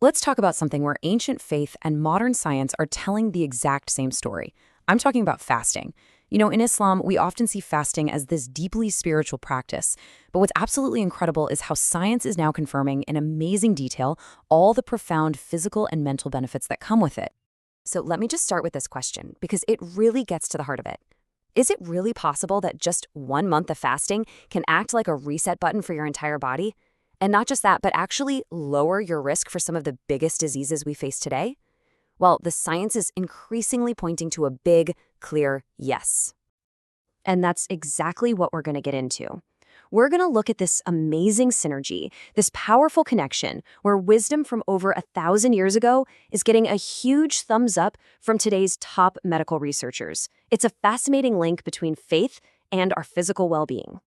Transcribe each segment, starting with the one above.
Let's talk about something where ancient faith and modern science are telling the exact same story. I'm talking about fasting. In Islam, we often see fasting as this deeply spiritual practice. But what's absolutely incredible is how science is now confirming in amazing detail all the profound physical and mental benefits that come with it. So let me just start with this question, because it really gets to the heart of it. Is it really possible that just 1 month of fasting can act like a reset button for your entire body? And not just that, but actually lower your risk for some of the biggest diseases we face today? Well, the science is increasingly pointing to a big, clear yes. And that's exactly what we're going to get into. We're going to look at this amazing synergy, this powerful connection where wisdom from over 1,000 years ago is getting a huge thumbs up from today's top medical researchers. It's a fascinating link between faith and our physical well-being.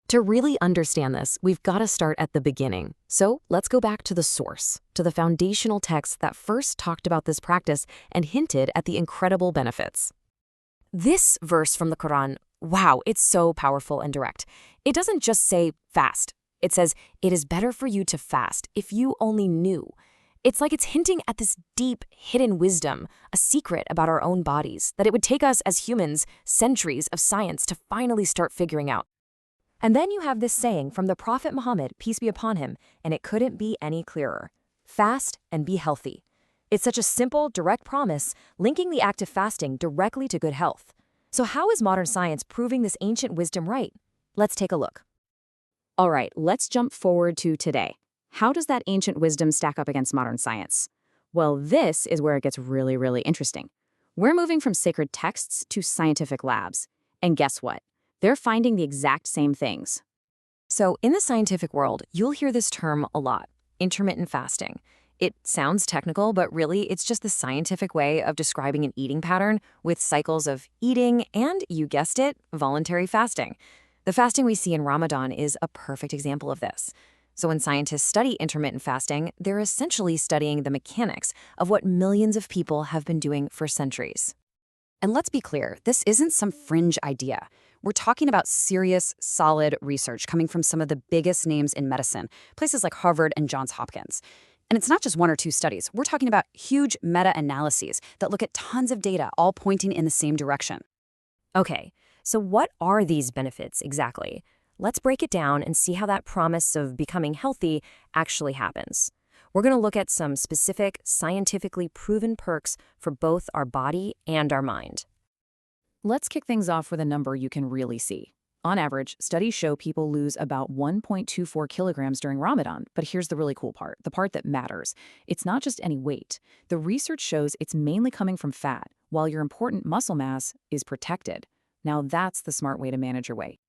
To really understand this, we've got to start at the beginning. So let's go back to the source, to the foundational text that first talked about this practice and hinted at the incredible benefits. This verse from the Quran, wow, it's so powerful and direct. It doesn't just say fast. It says, it is better for you to fast if you only knew. It's like it's hinting at this deep, hidden wisdom, a secret about our own bodies, that it would take us as humans centuries of science to finally start figuring out. And then you have this saying from the Prophet Muhammad, peace be upon him, and it couldn't be any clearer. Fast and be healthy. It's such a simple, direct promise, linking the act of fasting directly to good health. So how is modern science proving this ancient wisdom right? Let's take a look. All right, let's jump forward to today. How does that ancient wisdom stack up against modern science? Well, this is where it gets really, really interesting. We're moving from sacred texts to scientific labs. And guess what? They're finding the exact same things. So in the scientific world, you'll hear this term a lot, intermittent fasting. It sounds technical, but really it's just the scientific way of describing an eating pattern with cycles of eating and, you guessed it, voluntary fasting. The fasting we see in Ramadan is a perfect example of this. So when scientists study intermittent fasting, they're essentially studying the mechanics of what millions of people have been doing for centuries. And let's be clear, this isn't some fringe idea. We're talking about serious, solid research coming from some of the biggest names in medicine, places like Harvard and Johns Hopkins. And it's not just one or two studies. We're talking about huge meta-analyses that look at tons of data, all pointing in the same direction. Okay, so what are these benefits exactly? Let's break it down and see how that promise of becoming healthy actually happens. We're going to look at some specific, scientifically proven perks for both our body and our mind. Let's kick things off with a number you can really see. On average, studies show people lose about 1.24 kilograms during Ramadan, but here's the really cool part, the part that matters. It's not just any weight. The research shows it's mainly coming from fat, while your important muscle mass is protected. Now that's the smart way to manage your weight.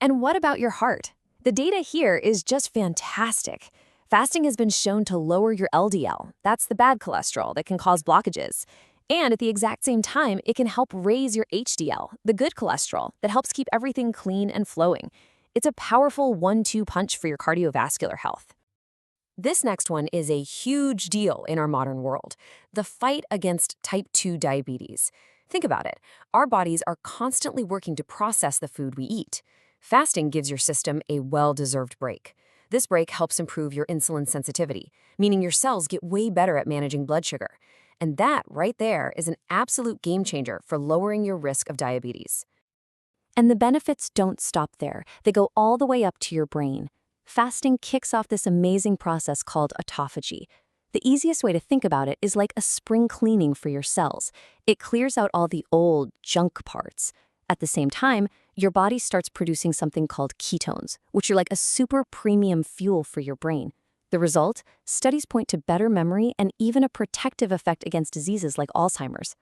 And what about your heart? The data here is just fantastic. Fasting has been shown to lower your LDL. That's the bad cholesterol that can cause blockages. And at the exact same time, it can help raise your HDL, the good cholesterol that helps keep everything clean and flowing. It's a powerful 1-2 punch for your cardiovascular health. This next one is a huge deal in our modern world, the fight against type 2 diabetes. Think about it. Our bodies are constantly working to process the food we eat. Fasting gives your system a well-deserved break. This break helps improve your insulin sensitivity, meaning your cells get way better at managing blood sugar. And that right there is an absolute game changer for lowering your risk of diabetes. And the benefits don't stop there. They go all the way up to your brain. Fasting kicks off this amazing process called autophagy. The easiest way to think about it is like a spring cleaning for your cells. It clears out all the old junk parts. At the same time, your body starts producing something called ketones, which are like a super premium fuel for your brain. The result? Studies point to better memory and even a protective effect against diseases like Alzheimer's.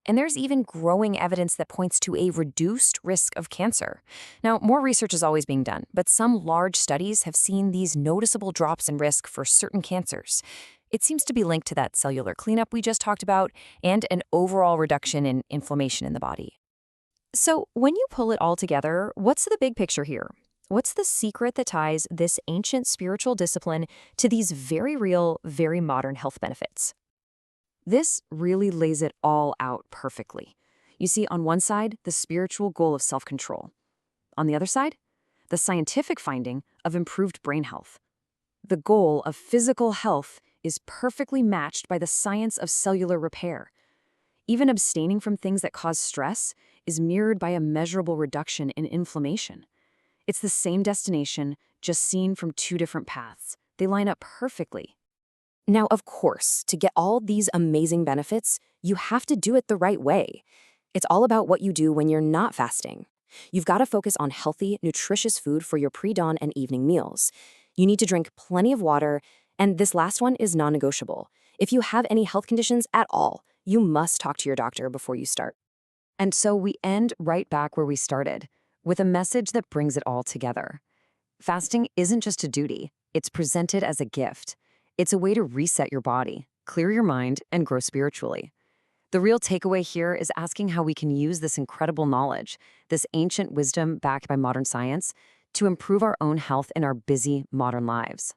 And there's even growing evidence that points to a reduced risk of cancer. Now, more research is always being done, but some large studies have seen these noticeable drops in risk for certain cancers. It seems to be linked to that cellular cleanup we just talked about and an overall reduction in inflammation in the body. So when you pull it all together, what's the big picture here? What's the secret that ties this ancient spiritual discipline to these very real, very modern health benefits? This really lays it all out perfectly. You see, on one side, the spiritual goal of self-control. On the other side, the scientific finding of improved brain health. The goal of physical health is perfectly matched by the science of cellular repair. Even abstaining from things that cause stress is mirrored by a measurable reduction in inflammation. It's the same destination, just seen from two different paths. They line up perfectly. Now, of course, to get all these amazing benefits, you have to do it the right way. It's all about what you do when you're not fasting. You've got to focus on healthy, nutritious food for your pre-dawn and evening meals. You need to drink plenty of water, and this last one is non-negotiable. If you have any health conditions at all, you must talk to your doctor before you start. And so we end right back where we started, with a message that brings it all together. Fasting isn't just a duty, it's presented as a gift. It's a way to reset your body, clear your mind, and grow spiritually. The real takeaway here is asking how we can use this incredible knowledge, this ancient wisdom backed by modern science, to improve our own health in our busy modern lives.